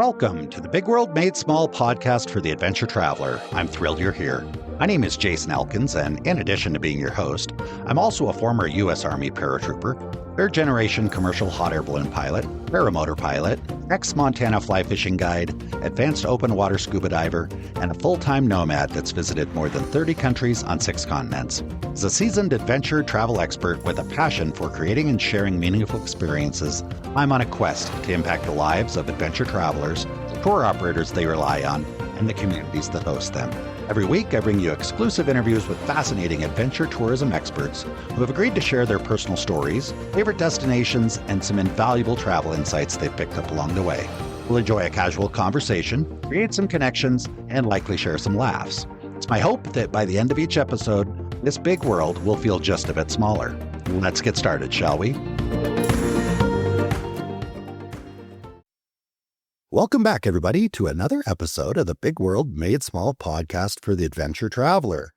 Welcome to the Big World Made Small podcast for the adventure traveler. I'm thrilled you're here. My name is Jason Elkins, and in addition to being your host, I'm also a former U.S. Army paratrooper, third-generation commercial hot air balloon pilot, paramotor pilot, ex-Montana fly fishing guide, advanced open water scuba diver, and a full-time nomad that's visited more than 30 countries on 6 continents. As a seasoned adventure travel expert with a passion for creating and sharing meaningful experiences, I'm on a quest to impact the lives of adventure travelers, the tour operators they rely on, and the communities that host them. Every week, I bring you exclusive interviews with fascinating adventure tourism experts who have agreed to share their personal stories, favorite destinations, and some invaluable travel insights they've picked up along the way. We'll enjoy a casual conversation, create some connections, and likely share some laughs. It's my hope that by the end of each episode, this big world will feel just a bit smaller. Let's get started, shall we? Welcome back, everybody, to another episode of the Big World Made Small podcast for the adventure traveler.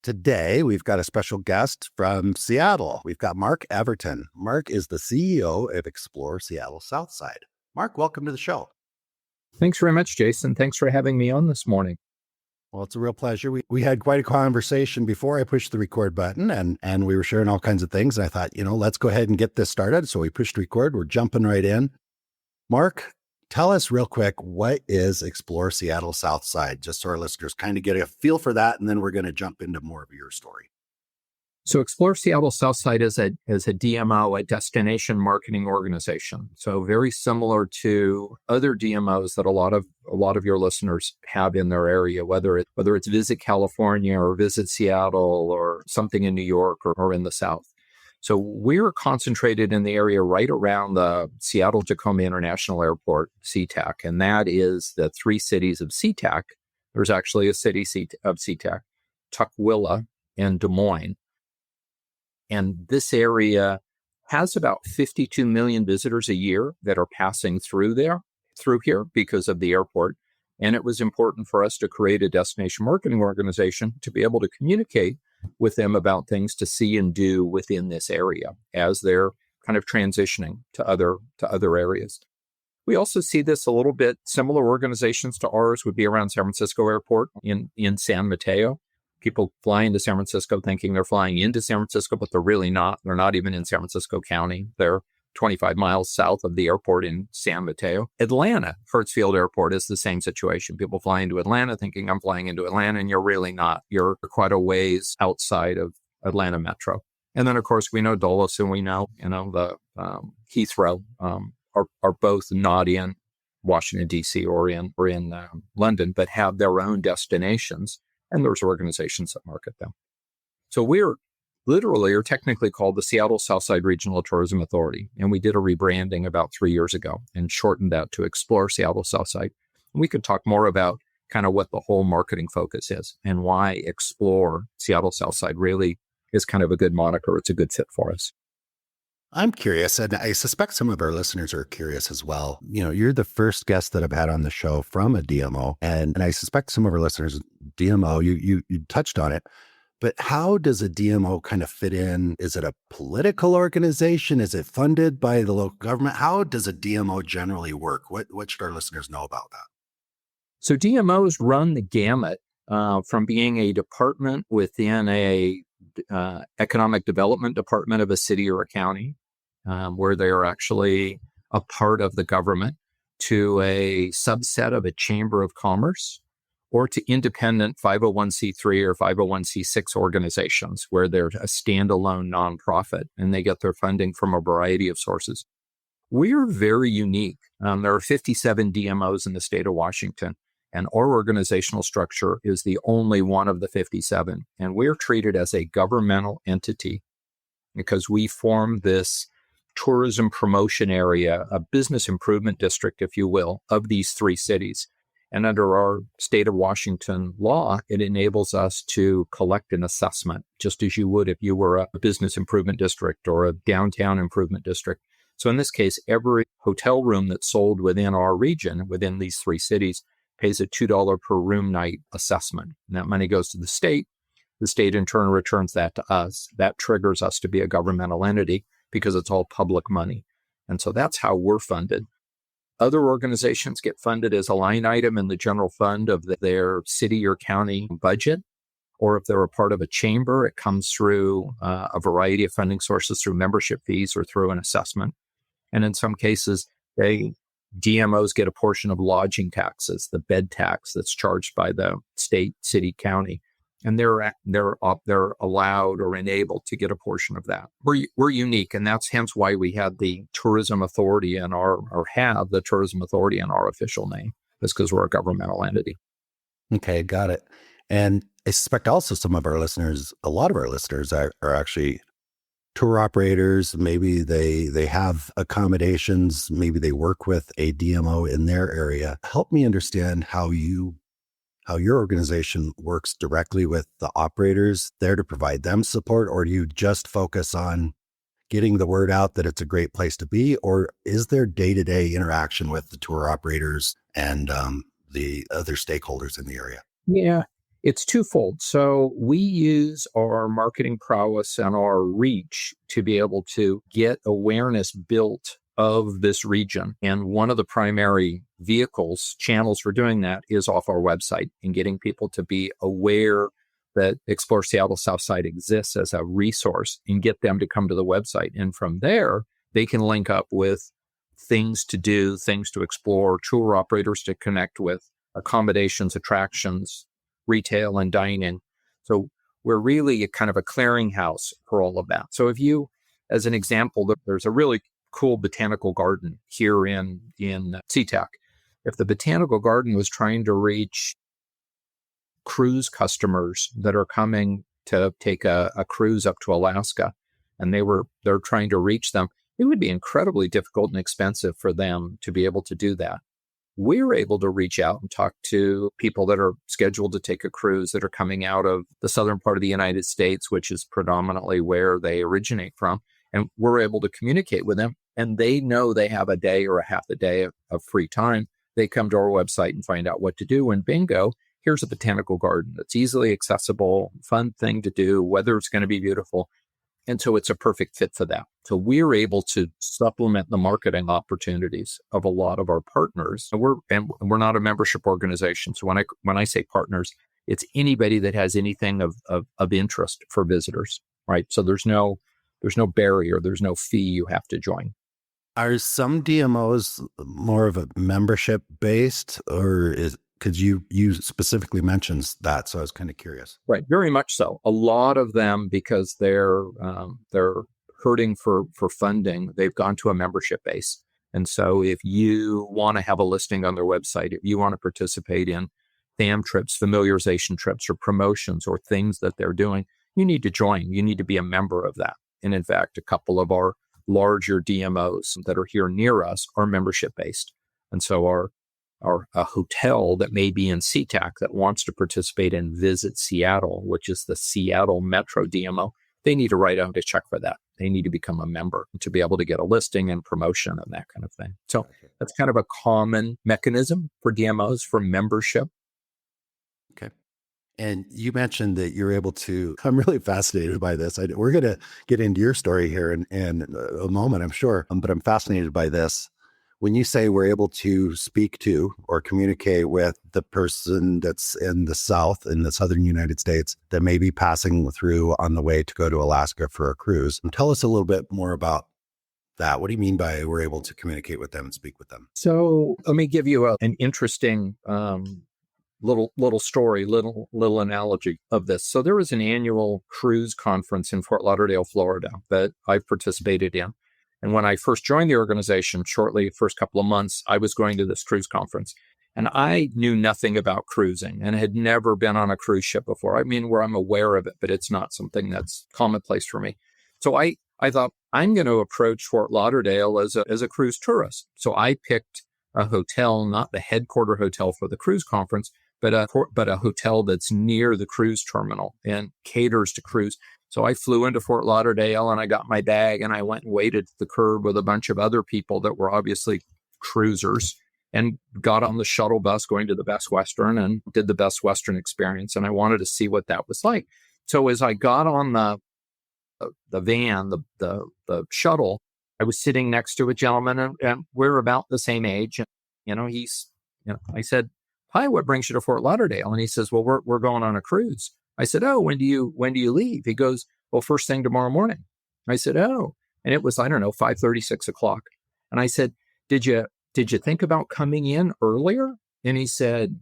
Today, we've got a special guest from Seattle. We've got Mark Everton. Mark is the CEO of Explore Seattle Southside. Mark, welcome to the show. Thanks very much, Jason. Thanks for having me on this morning. Well, it's a real pleasure. We had quite a conversation before I pushed the record button, and we were sharing all kinds of things. And I thought, let's go ahead and get this started. So we pushed record. We're jumping right in. Mark, tell us real quick, what is Explore Seattle Southside? Just so our listeners kind of get a feel for that, and then we're going to jump into more of your story. So Explore Seattle Southside is a DMO, a destination marketing organization. So very similar to other DMOs that a lot of your listeners have in their area, whether it's Visit California or Visit Seattle or something in New York or in the South. So we're concentrated in the area right around the Seattle-Tacoma International Airport, SeTac, and that is the 3 cities of SeTac. There's actually a city of SeTac, Tukwila and Des Moines. And this area has about 52 million visitors a year that are passing through here because of the airport. And it was important for us to create a destination marketing organization to be able to communicate with them about things to see and do within this area as they're kind of transitioning to other areas. We also see this a little bit. Similar organizations to ours would be around San Francisco Airport in San Mateo. People fly into San Francisco thinking they're flying into San Francisco, but they're really not. They're not even in San Francisco County. They're 25 miles south of the airport in San Mateo. Atlanta, Hartsfield Airport is the same situation. People fly into Atlanta thinking I'm flying into Atlanta, and you're really not. You're quite a ways outside of Atlanta Metro. And then, of course, we know Dulles and we know, the Heathrow are both not in Washington, D.C. or in London, but have their own destinations. And there's organizations that market them. So we're literally or technically called the Seattle Southside Regional Tourism Authority. And we did a rebranding about 3 years ago and shortened that to Explore Seattle Southside. And we could talk more about kind of what the whole marketing focus is and why Explore Seattle Southside really is kind of a good moniker. It's a good fit for us. I'm curious, and I suspect some of our listeners are curious as well. You're the first guest that I've had on the show from a DMO, and I suspect some of our listeners, DMO, you touched on it, but how does a DMO kind of fit in? Is it a political organization? Is it funded by the local government? How does a DMO generally work? What should our listeners know about that? So DMOs run the gamut from being a department within a economic development department of a city or a county, where they are actually a part of the government, to a subset of a chamber of commerce, or to independent 501c3 or 501c6 organizations where they're a standalone nonprofit and they get their funding from a variety of sources. We're very unique. There are 57 DMOs in the state of Washington, and our organizational structure is the only one of the 57. And we're treated as a governmental entity because we form this tourism promotion area, a business improvement district, if you will, of these 3 cities. And under our state of Washington law, it enables us to collect an assessment, just as you would if you were a business improvement district or a downtown improvement district. So in this case, every hotel room that's sold within our region, within these 3 cities, pays a $2 per room night assessment. And that money goes to the state. The state in turn returns that to us. That triggers us to be a governmental entity because it's all public money. And so that's how we're funded. Other organizations get funded as a line item in the general fund of their city or county budget. Or if they're a part of a chamber, it comes through a variety of funding sources, through membership fees or through an assessment. And in some cases, DMOs get a portion of lodging taxes, the bed tax that's charged by the state, city, county. And they're allowed or enabled to get a portion of that. We're unique, and that's hence why we had the tourism authority have the tourism authority in our official name. That's because we're a governmental entity. Okay, got it. And I suspect also a lot of our listeners are actually tour operators. Maybe they have accommodations. Maybe they work with a DMO in their area. Help me understand how your organization works directly with the operators there to provide them support, or do you just focus on getting the word out that it's a great place to be, or is there day-to-day interaction with the tour operators and the other stakeholders in the area? Yeah, it's twofold. So we use our marketing prowess and our reach to be able to get awareness built of this region. And one of the primary channels for doing that is off our website, and getting people to be aware that Explore Seattle Southside exists as a resource, and get them to come to the website. And from there, they can link up with things to do, things to explore, tour operators to connect with, accommodations, attractions, retail, and dining. So we're really a kind of a clearinghouse for all of that. So if you, as an example, there's a really cool botanical garden here in SeTac. If the botanical garden was trying to reach cruise customers that are coming to take a cruise up to Alaska, and they're trying to reach them, it would be incredibly difficult and expensive for them to be able to do that. We're able to reach out and talk to people that are scheduled to take a cruise that are coming out of the southern part of the United States, which is predominantly where they originate from. And we're able to communicate with them, and they know they have a day or a half a day of free time. They come to our website and find out what to do, and bingo, here's a botanical garden that's easily accessible, fun thing to do, weather's going to be beautiful. And so it's a perfect fit for that. So we're able to supplement the marketing opportunities of a lot of our partners. And we're not a membership organization. So when I say partners, it's anybody that has anything of interest for visitors, right? So there's no barrier, there's no fee you have to join. Are some DMOs more of a membership based, or because you specifically mentioned that, so I was kind of curious. Right, very much so. A lot of them, because they're hurting for funding, they've gone to a membership base. And so if you want to have a listing on their website, if you want to participate in FAM trips, familiarization trips, or promotions, or things that they're doing, you need to join. You need to be a member of that. And in fact, a couple of our larger DMOs that are here near us are membership based. And so a hotel that may be in SeTac that wants to participate in Visit Seattle, which is the Seattle Metro DMO, they need to write out a check for that. They need to become a member to be able to get a listing and promotion and that kind of thing. So that's kind of a common mechanism for DMOs, for membership. Okay. And you mentioned that you're able to, I'm really fascinated by this. We're going to get into your story here in a moment, I'm sure, but I'm fascinated by this. When you say we're able to speak to or communicate with the person that's in the South, in the Southern United States, that may be passing through on the way to go to Alaska for a cruise, tell us a little bit more about that. What do you mean by we're able to communicate with them and speak with them? So let me give you an interesting little story, little analogy of this. So there was an annual cruise conference in Fort Lauderdale, Florida, that I've participated in. And when I first joined the organization, shortly, first couple of months, I was going to this cruise conference. And I knew nothing about cruising and had never been on a cruise ship before. I mean, where I'm aware of it, but it's not something that's commonplace for me. So I thought, I'm going to approach Fort Lauderdale as a cruise tourist. So I picked a hotel, not the headquarter hotel for the cruise conference, but a hotel that's near the cruise terminal and caters to cruise. So I flew into Fort Lauderdale and I got my bag and I went and waited at the curb with a bunch of other people that were obviously cruisers, and got on the shuttle bus going to the Best Western and did the Best Western experience. And I wanted to see what that was like. So as I got on the van, the shuttle, I was sitting next to a gentleman, and we're about the same age. I said, hi, what brings you to Fort Lauderdale? And he says, well, we're going on a cruise. I said, oh, when do you leave? He goes, well, first thing tomorrow morning. I said, oh, and it was, I don't know, 5:30, 6 o'clock. And I said, did you think about coming in earlier? And he said,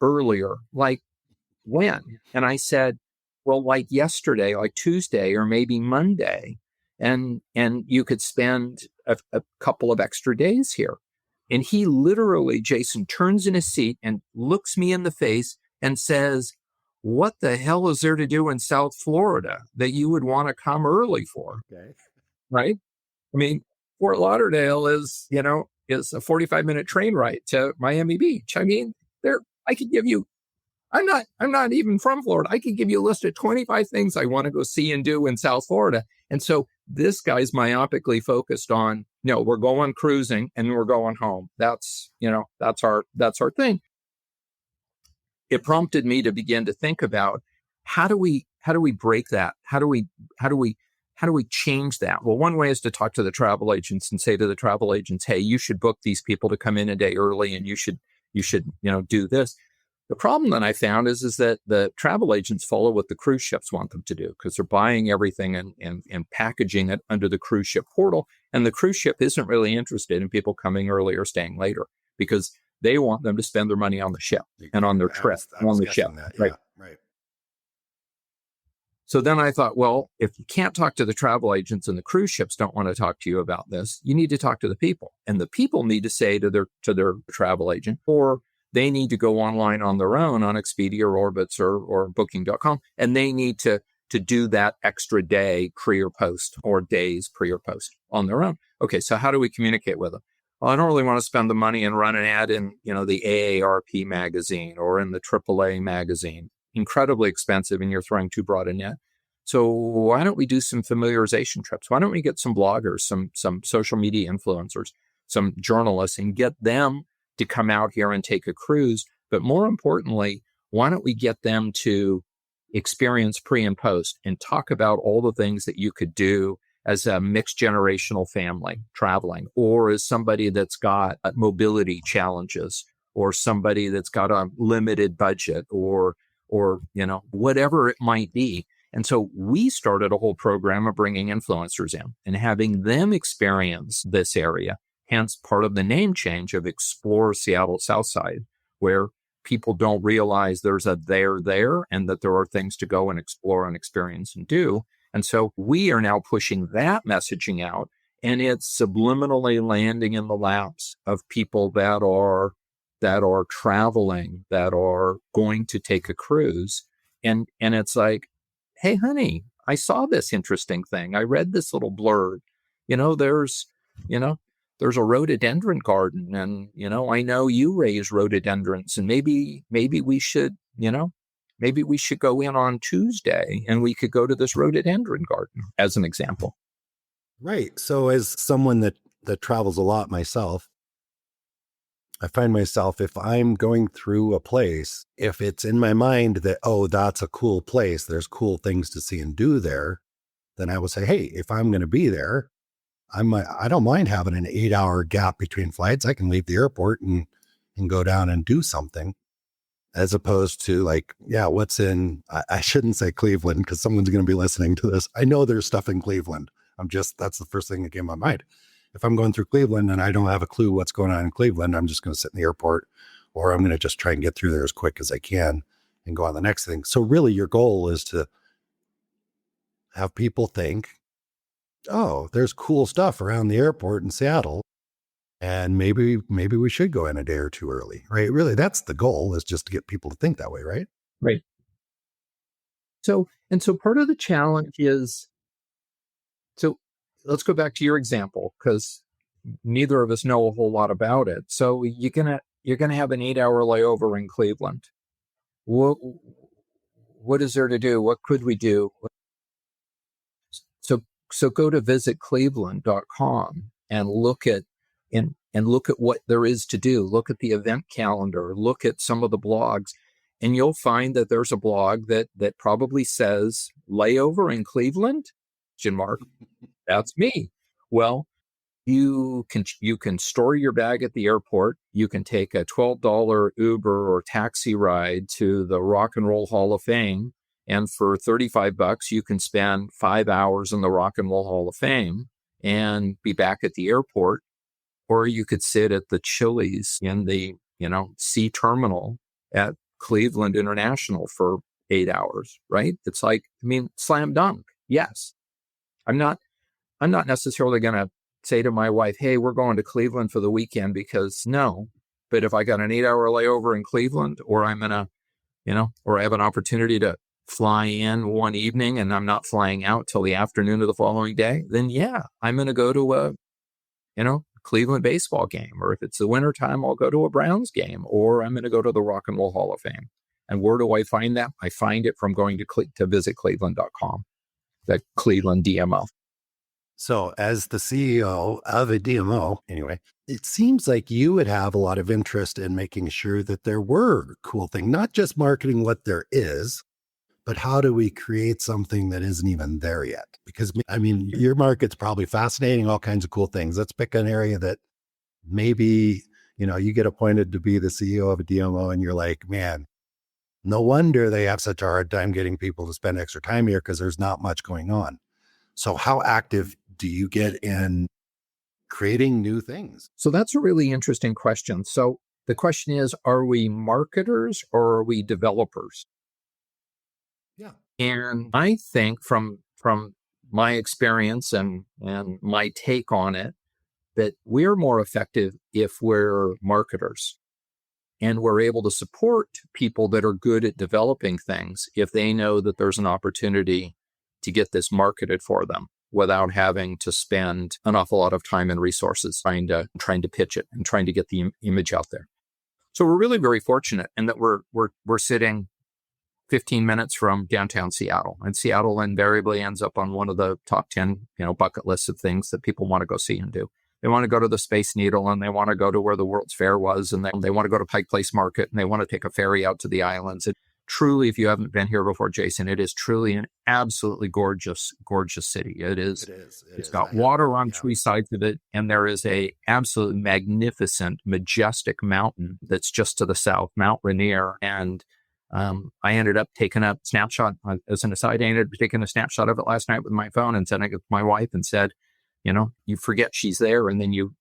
earlier, like when? And I said, well, like yesterday, like Tuesday, or maybe Monday. And you could spend a couple of extra days here. And he literally, Jason, turns in his seat and looks me in the face and says, what the hell is there to do in South Florida that you would want to come early for? Okay. Right? I mean, Fort Lauderdale is a 45-minute train ride to Miami Beach. I mean, I could give you, I'm not even from Florida. I could give you a list of 25 things I want to go see and do in South Florida. And so this guy's myopically focused on, no, we're going cruising and we're going home. That's our thing. It prompted me to begin to think about how do we break that? How do we change that? Well, one way is to talk to the travel agents and say to the travel agents, hey, you should book these people to come in a day early, and you should do this. The problem that I found is that the travel agents follow what the cruise ships want them to do, because they're buying everything and packaging it under the cruise ship portal. And the cruise ship isn't really interested in people coming early or staying later, because they want them to spend their money on the ship and on their trip on the ship. That. Right. Yeah, right. So then I thought, well, if you can't talk to the travel agents and the cruise ships don't want to talk to you about this, you need to talk to the people. And the people need to say to their travel agent, or they need to go online on their own on Expedia or Orbitz or Booking.com, and they need to do that extra day pre or post, or days pre or post on their own. Okay, so how do we communicate with them? Well, I don't really want to spend the money and run an ad in the AARP magazine or in the AAA magazine. Incredibly expensive, and you're throwing too broad a net. So why don't we do some familiarization trips? Why don't we get some bloggers, some social media influencers, some journalists, and get them to come out here and take a cruise? But more importantly, why don't we get them to experience pre and post and talk about all the things that you could do as a mixed generational family traveling, or as somebody that's got mobility challenges, or somebody that's got a limited budget, or whatever it might be. And so we started a whole program of bringing influencers in and having them experience this area. Hence part of the name change of Explore Seattle Southside, where people don't realize there's a there, and that there are things to go and explore and experience and do. And so we are now pushing that messaging out, and it's subliminally landing in the laps of people that are traveling, that are going to take a cruise. And it's like, hey, honey, I saw this interesting thing. I read this little blurb. There's a rhododendron garden, and, I know you raise rhododendrons, and maybe we should go in on Tuesday and we could go to this rhododendron garden, as an example. Right. So as someone that travels a lot myself, I find myself, if I'm going through a place, if it's in my mind that, oh, that's a cool place, there's cool things to see and do there, then I will say, hey, if I'm going to be there, I don't mind having an 8-hour gap between flights. I can leave the airport and go down and do something, as opposed to like, yeah, what's in, I shouldn't say Cleveland, because someone's going to be listening to this. I know there's stuff in Cleveland. That's the first thing that came to my mind. If I'm going through Cleveland and I don't have a clue what's going on in Cleveland, I'm just going to sit in the airport, or I'm going to just try and get through there as quick as I can and go on the next thing. So really your goal is to have people think, oh, there's cool stuff around the airport in Seattle, and maybe we should go in a day or two early, right? Really, that's the goal, is just to get people to think that way, right? Right. So part of the challenge is, so let's go back to your example, because neither of us know a whole lot about it. So you're gonna have an 8-hour layover in Cleveland. What is there to do? What could we do? So go to visitcleveland.com and look at what there is to do. Look at the event calendar. Look at some of the blogs, and you'll find that there's a blog that probably says layover in Cleveland. Mark, that's me. Well, You can store your bag at the airport. You can take a $12 Uber or taxi ride to the Rock and Roll Hall of Fame. And for $35, you can spend 5 hours in the Rock and Roll Hall of Fame and be back at the airport. Or you could sit at the Chili's in the, C terminal at Cleveland International for 8 hours, right? It's like, slam dunk. Yes. I'm not necessarily going to say to my wife, hey, we're going to Cleveland for the weekend, because no. But if I got an 8-hour layover in Cleveland, or I'm in or I have an opportunity to fly in one evening and I'm not flying out till the afternoon of the following day, then yeah, I'm going to go to a, Cleveland baseball game. Or if it's the wintertime, I'll go to a Browns game, or I'm going to go to the Rock and Roll Hall of Fame. And where do I find that? I find it from going to visitcleveland.com, the Cleveland DMO. So as the CEO of a DMO, anyway, it seems like you would have a lot of interest in making sure that there were cool things, not just marketing what there is, but how do we create something that isn't even there yet? Because your market's probably fascinating, all kinds of cool things. Let's pick an area that maybe, you get appointed to be the CEO of a DMO and you're like, man, no wonder they have such a hard time getting people to spend extra time here, because there's not much going on. So how active do you get in creating new things? So that's a really interesting question. So the question is, are we marketers or are we developers? Yeah. And I think from my experience and my take on it, that we're more effective if we're marketers. And we're able to support people that are good at developing things if they know that there's an opportunity to get this marketed for them without having to spend an awful lot of time and resources trying to pitch it and trying to get the image out there. So we're really very fortunate in that we're sitting 15 minutes from downtown Seattle, and Seattle invariably ends up on one of the top 10, bucket lists of things that people want to go see and do. They want to go to the Space Needle, and they want to go to where the World's Fair was, and they want to go to Pike Place Market, and they want to take a ferry out to the islands. And truly, if you haven't been here before, Jason, it is truly an absolutely gorgeous, gorgeous city. It is. It's got water on 3 sides of it, and there is a absolutely magnificent, majestic mountain that's just to the south, Mount Rainier. And I ended up taking a snapshot. As an aside, I ended up taking a snapshot of it last night with my phone and sending it to my wife and said, you forget she's there, and then you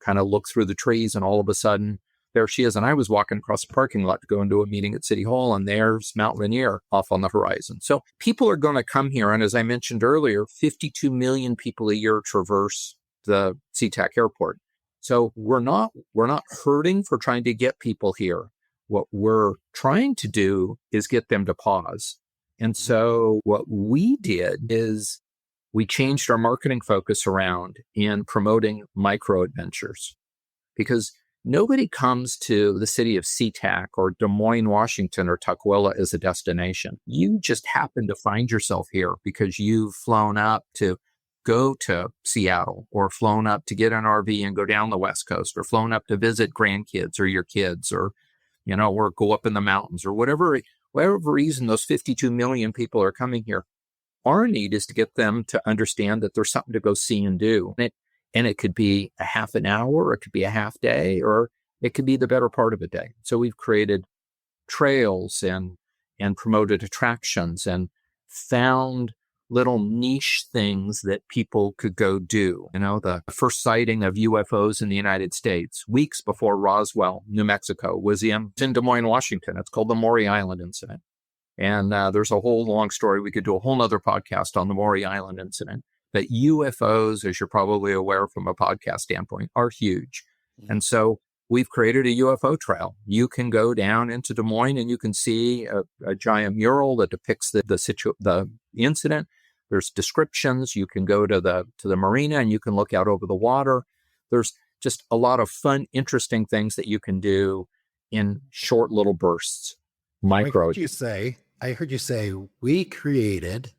kind of look through the trees, and all of a sudden there she is. And I was walking across the parking lot to go into a meeting at City Hall, and there's Mount Rainier off on the horizon. So people are going to come here. And as I mentioned earlier, 52 million people a year traverse the SeTac airport. So we're not hurting for trying to get people here. What we're trying to do is get them to pause. And so what we did is we changed our marketing focus around in promoting micro adventures, because nobody comes to the city of SeTac or Des Moines, Washington, or Tukwila as a destination. You just happen to find yourself here because you've flown up to go to Seattle, or flown up to get an RV and go down the West Coast, or flown up to visit grandkids or your kids, or go up in the mountains, or whatever reason those 52 million people are coming here. Our need is to get them to understand that there's something to go see and do. And it could be a half an hour, or it could be a half day, or it could be the better part of a day. So we've created trails and promoted attractions and found little niche things that people could go do. The first sighting of UFOs in the United States, weeks before Roswell, New Mexico, was in Des Moines, Washington. It's called the Maury Island incident. And there's a whole long story. We could do a whole nother podcast on the Maury Island incident. But UFOs, as you're probably aware from a podcast standpoint, are huge. Mm-hmm. And so we've created a UFO trail. You can go down into Des Moines and you can see a giant mural that depicts the incident. There's descriptions. You can go to the marina and you can look out over the water. There's just a lot of fun, interesting things that you can do in short little bursts. Micro. I heard you say we created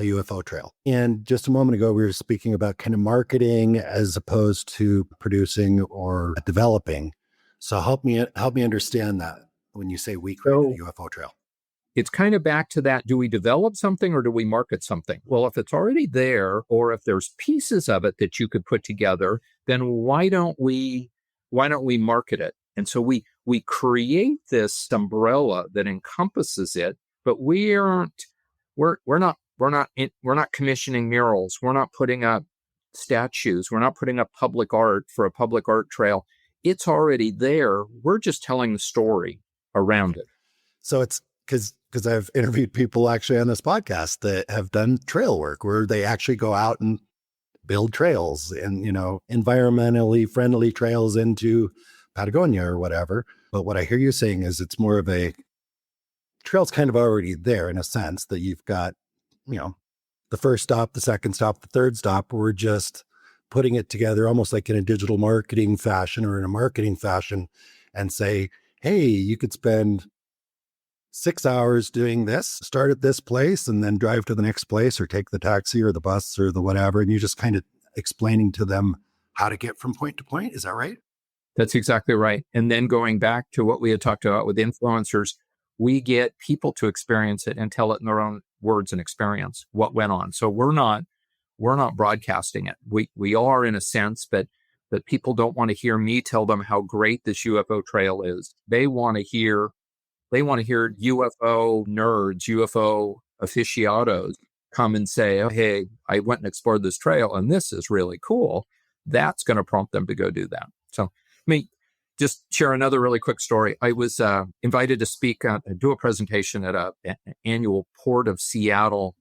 a UFO trail. And just a moment ago, we were speaking about kind of marketing as opposed to producing or developing. So help me understand that when you say we created a UFO trail. it's kind of back to that. Do we develop something or do we market something? Well, if it's already there, or if there's pieces of it that you could put together, then why don't we market it? And so we create this umbrella that encompasses it, but we're not commissioning murals. We're not putting up statues. We're not putting up public art for a public art trail. It's already there. We're just telling the story around it. So it's because I've interviewed people actually on this podcast that have done trail work where they actually go out and build trails and, environmentally friendly trails into Patagonia or whatever. But what I hear you saying is it's more of a trail's kind of already there in a sense that you've got, the first stop, the second stop, the third stop. We're just putting it together almost like in a digital marketing fashion or in a marketing fashion and say, hey, you could spend 6 hours doing this, start at this place and then drive to the next place or take the taxi or the bus or the whatever. And you're just kind of explaining to them how to get from point to point. Is that right? That's exactly right. And then going back to what we had talked about with influencers, we get people to experience it and tell it in their own words and experience what went on. So we're not broadcasting it. We are in a sense, but people don't want to hear me tell them how great this UFO trail is. They want to hear UFO nerds, UFO aficionados come and say, oh, hey, I went and explored this trail and this is really cool. That's going to prompt them to go do that. So let me just share another really quick story. I was invited to speak, do a presentation at an annual Port of Seattle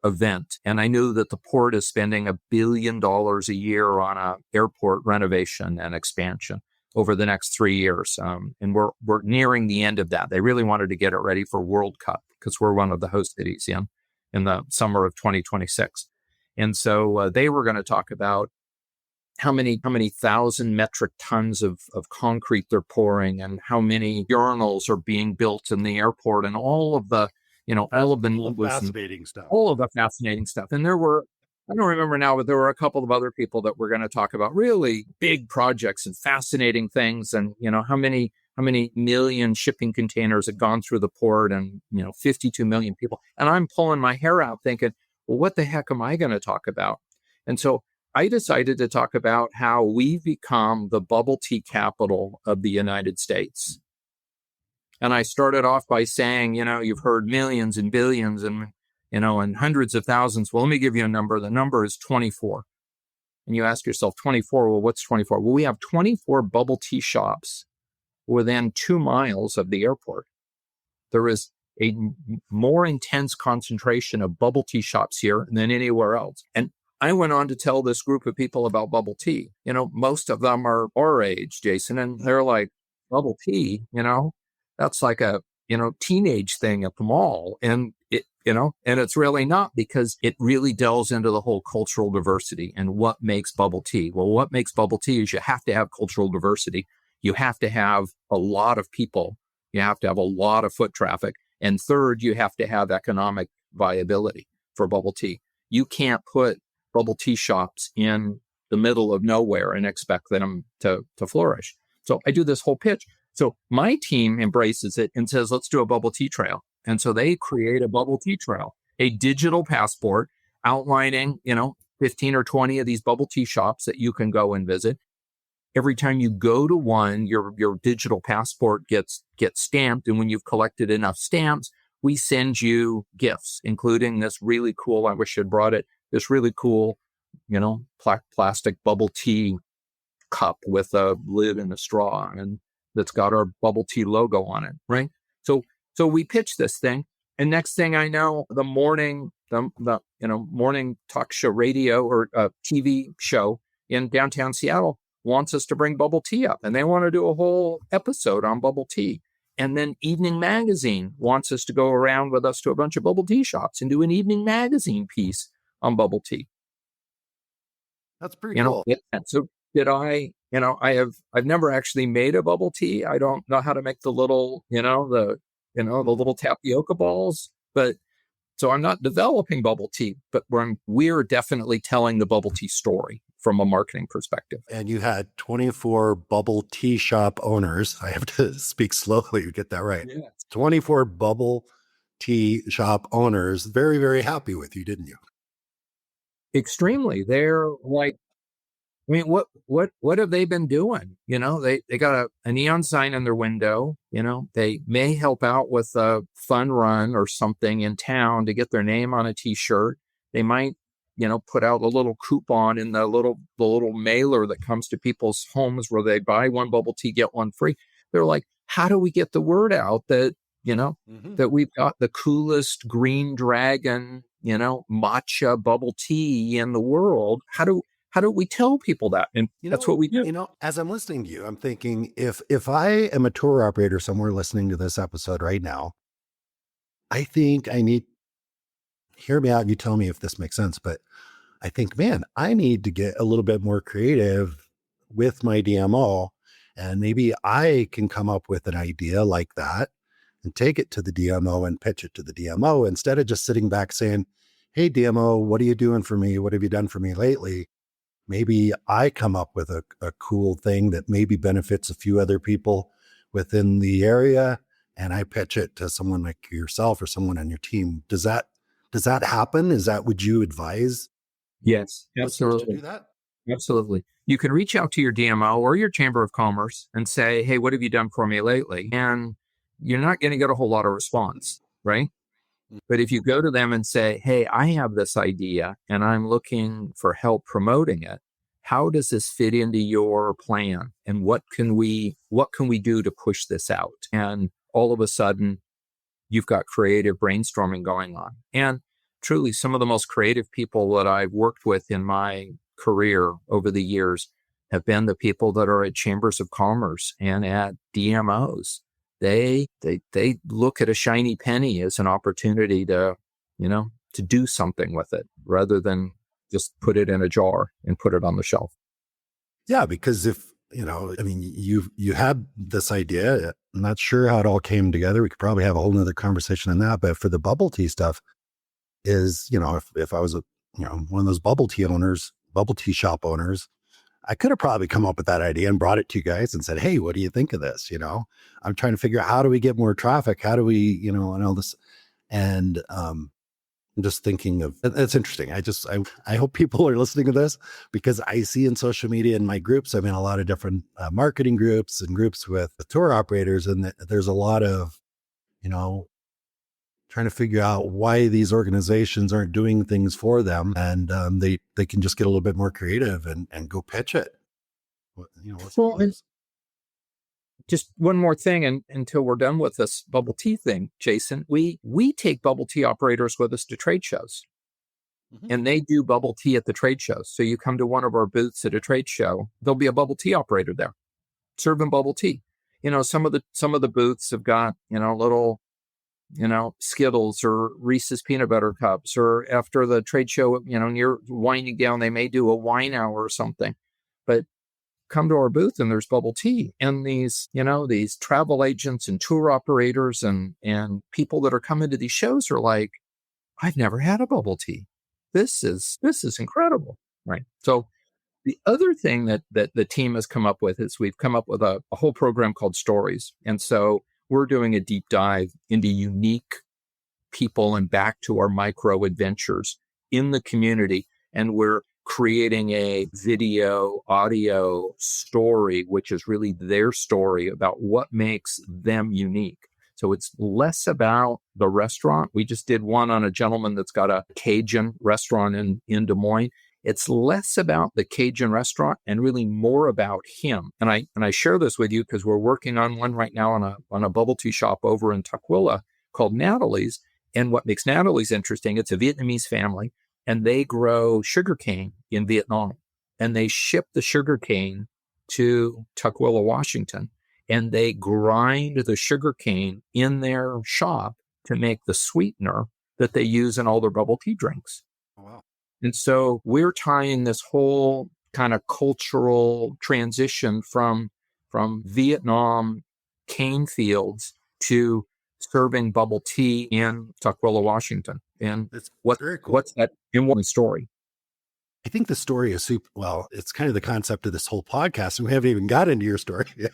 event. And I knew that the port is spending $1 billion a year on a airport renovation and expansion over the next 3 years. And we're nearing the end of that. They really wanted to get it ready for World Cup because we're one of the host cities in the summer of 2026. And so they were going to talk about how many 1,000 metric tons of concrete they're pouring and how many urinals are being built in the airport and all of the fascinating stuff. All of the fascinating stuff. And there were, I don't remember now, but there were a couple of other people that were going to talk about really big projects and fascinating things. And, how many million shipping containers had gone through the port and, 52 million people. And I'm pulling my hair out thinking, well, what the heck am I going to talk about? And so I decided to talk about how we've become the bubble tea capital of the United States. And I started off by saying, you've heard millions and billions and, and hundreds of thousands. Well, let me give you a number. The number is 24. And you ask yourself, 24, well, what's 24? Well, we have 24 bubble tea shops within 2 miles of the airport. There is a more intense concentration of bubble tea shops here than anywhere else. And I went on to tell this group of people about bubble tea. Most of them are our age, Jason, and they're like, bubble tea, that's like a, teenage thing at the mall. And and it's really not, because it really delves into the whole cultural diversity and what makes bubble tea. Well, what makes bubble tea is you have to have cultural diversity. You have to have a lot of people. You have to have a lot of foot traffic. And third, you have to have economic viability for bubble tea. You can't put bubble tea shops in the middle of nowhere and expect them to flourish. So I do this whole pitch. So my team embraces it and says, let's do a bubble tea trail. And so they create a bubble tea trail, a digital passport outlining, 15 or 20 of these bubble tea shops that you can go and visit. Every time you go to one, your digital passport gets stamped. And when you've collected enough stamps, we send you gifts, including this really cool, I wish I'd brought it, this really cool, plastic bubble tea cup with a lid and a straw, and that's got our bubble tea logo on it, right? So we pitch this thing, and next thing I know, the morning talk show radio or TV show in downtown Seattle wants us to bring bubble tea up, and they want to do a whole episode on bubble tea. And then Evening Magazine wants us to go around with us to a bunch of bubble tea shops and do an Evening Magazine piece on bubble tea. That's pretty cool. So did I, I've never actually made a bubble tea. I don't know how to make the little, the little tapioca balls, but so I'm not developing bubble tea, but we're definitely telling the bubble tea story from a marketing perspective. And you had 24 bubble tea shop owners. I have to speak slowly to get that right. Yeah. 24 bubble tea shop owners very, very happy with you, didn't you? Extremely. They're like, I mean, what have they been doing? They got a neon sign in their window. They may help out with a fun run or something in town to get their name on a T-shirt. They might, put out a little coupon in the little mailer that comes to people's homes where they buy one bubble tea, get one free. They're like, how do we get the word out that, that we've got the coolest green dragon, matcha bubble tea in the world? How do we tell people that? And that's what we do. As I'm listening to you, I'm thinking if I am a tour operator somewhere listening to this episode right now, I think I need, hear me out and you tell me if this makes sense, but I think, man, I need to get a little bit more creative with my DMO, and maybe I can come up with an idea like that and take it to the DMO and pitch it to the DMO instead of just sitting back saying, hey, DMO, what are you doing for me? What have you done for me lately? Maybe I come up with a cool thing that maybe benefits a few other people within the area, and I pitch it to someone like yourself or someone on your team. Does that happen? Would you advise? Yes, absolutely. absolutely. To do that? Absolutely. You can reach out to your DMO or your Chamber of Commerce and say, hey, what have you done for me lately? And you're not going to get a whole lot of response, right? But if you go to them and say, hey, I have this idea and I'm looking for help promoting it, how does this fit into your plan? And what can we do to push this out? And all of a sudden, you've got creative brainstorming going on. And truly, some of the most creative people that I've worked with in my career over the years have been the people that are at chambers of commerce and at DMOs. They look at a shiny penny as an opportunity to do something with it rather than just put it in a jar and put it on the shelf. Yeah, because if, you had this idea, I'm not sure how it all came together. We could probably have a whole nother conversation on that. But for the bubble tea stuff is, if I was one of those bubble tea shop owners, I could have probably come up with that idea and brought it to you guys and said, hey, what do you think of this? I'm trying to figure out how do we get more traffic? How do we, and all this. And I'm just thinking of, it's interesting. I hope people are listening to this because I see in social media in my groups, I'm in a lot of different marketing groups and groups with the tour operators. And there's a lot of, trying to figure out why these organizations aren't doing things for them. And they can just get a little bit more creative and go pitch it. And just one more thing until we're done with this bubble tea thing, Jason, we take bubble tea operators with us to trade shows. Mm-hmm. And they do bubble tea at the trade shows. So you come to one of our booths at a trade show, there'll be a bubble tea operator there serving bubble tea. Some of the booths have got, little, Skittles or Reese's peanut butter cups, or after the trade show, near winding down, they may do a wine hour or something. But come to our booth and there's bubble tea, and these travel agents and tour operators and people that are coming to these shows are like, I've never had a bubble tea. This is incredible. Right. So the other thing that the team has come up with is we've come up with a whole program called Stories. And so we're doing a deep dive into unique people and back to our micro adventures in the community. And we're creating a video, audio story, which is really their story about what makes them unique. So it's less about the restaurant. We just did one on a gentleman that's got a Cajun restaurant in Des Moines. It's less about the Cajun restaurant and really more about him. And I share this with you because we're working on one right now on a bubble tea shop over in Tukwila called Natalie's. And what makes Natalie's interesting, it's a Vietnamese family, and they grow sugarcane in Vietnam. And they ship the sugarcane to Tukwila, Washington. And they grind the sugarcane in their shop to make the sweetener that they use in all their bubble tea drinks. Oh, wow. And so we're tying this whole kind of cultural transition from Vietnam cane fields to serving bubble tea in Tukwila, Washington. And It's very cool. what's that in one story? I think the story is super, well, it's kind of the concept of this whole podcast, and we haven't even got into your story yet.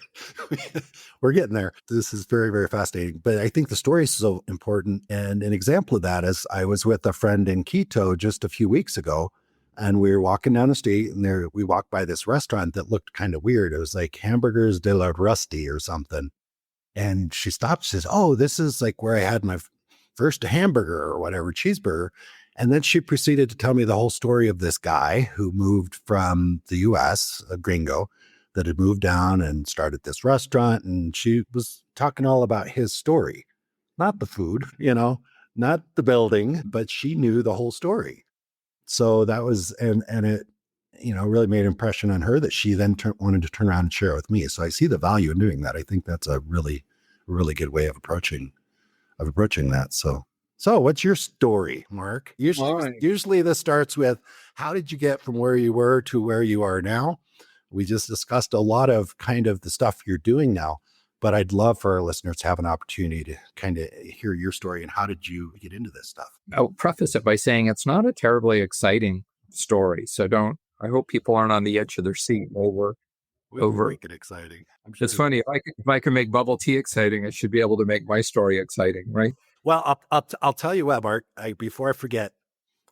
We're getting there. This is very, very fascinating. But I think the story is so important. And an example of that is I was with a friend in Quito just a few weeks ago, and we were walking down the street, and we walked by this restaurant that looked kind of weird. It was like Hamburgers de la Rusty or something. And she stopped, she says, "Oh, this is like where I had my first hamburger or whatever, cheeseburger." And then she proceeded to tell me the whole story of this guy who moved from the US, a gringo that had moved down and started this restaurant. And she was talking all about his story, not the food, not the building, but she knew the whole story. So that was, and it, really made an impression on her that she then wanted to turn around and share it with me. So I see the value in doing that. I think that's a really, really good way of approaching that. So what's your story, Mark? Usually this starts with, how did you get from where you were to where you are now? We just discussed a lot of kind of the stuff you're doing now, but I'd love for our listeners to have an opportunity to kind of hear your story and how did you get into this stuff? I'll preface it by saying it's not a terribly exciting story. So I hope people aren't on the edge of their seat over. Make it exciting. I'm sure it's funny. If I can make bubble tea exciting, I should be able to make my story exciting, right? Well, I'll tell you what, Mark, before I forget,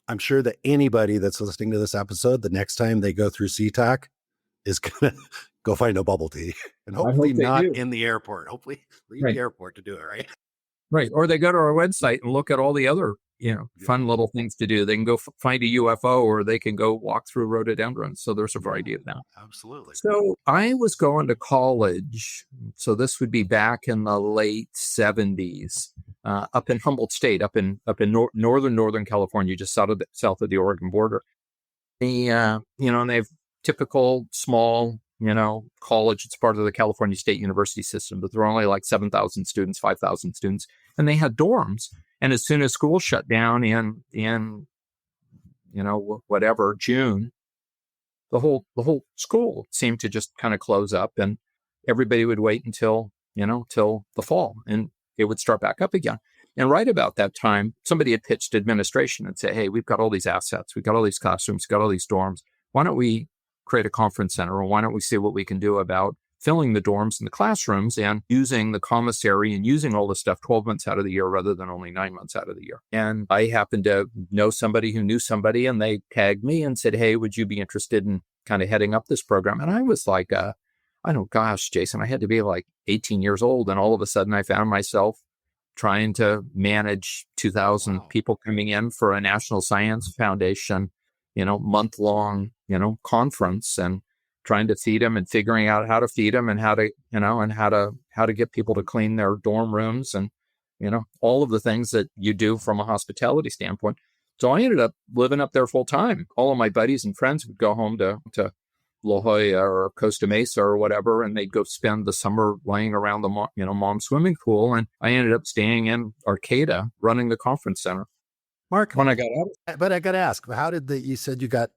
I'm sure that anybody that's listening to this episode, the next time they go through SeTac is going to go find a bubble tea, and hopefully not in the airport. Hopefully leave the airport to do it, right? Right. Or they go to our website and look at all the other, fun little things to do. They can go find a UFO, or they can go walk through rhododendrons. So there's a variety of that. Absolutely. So I was going to college. So this would be back in the late 70s, up in Humboldt State, up in northern California, just south of the Oregon border. And they have typical small, college. It's part of the California State University system, but there are only like 7,000 students, 5,000 students, and they had dorms. And as soon as school shut down in June, the whole school seemed to just kind of close up, and everybody would wait until the fall, and it would start back up again. And right about that time, somebody had pitched administration and said, "Hey, we've got all these assets, we've got all these classrooms, we've got all these dorms. Why don't we create a conference center, or why don't we see what we can do about filling the dorms and the classrooms and using the commissary and using all this stuff 12 months out of the year rather than only 9 months out of the year?" And I happened to know somebody who knew somebody, and they tagged me and said, "Hey, would you be interested in kind of heading up this program?" And I was like, Jason, I had to be like 18 years old. And all of a sudden I found myself trying to manage 2,000 people coming in for a National Science Foundation, month-long, conference, and trying to feed them and figuring out how to feed them and how to get people to clean their dorm rooms and, all of the things that you do from a hospitality standpoint. So I ended up living up there full time. All of my buddies and friends would go home to La Jolla or Costa Mesa or whatever, and they'd go spend the summer laying around the mom's swimming pool. And I ended up staying in Arcata running the conference center. Mark, when I got out. But I got to ask, you said you got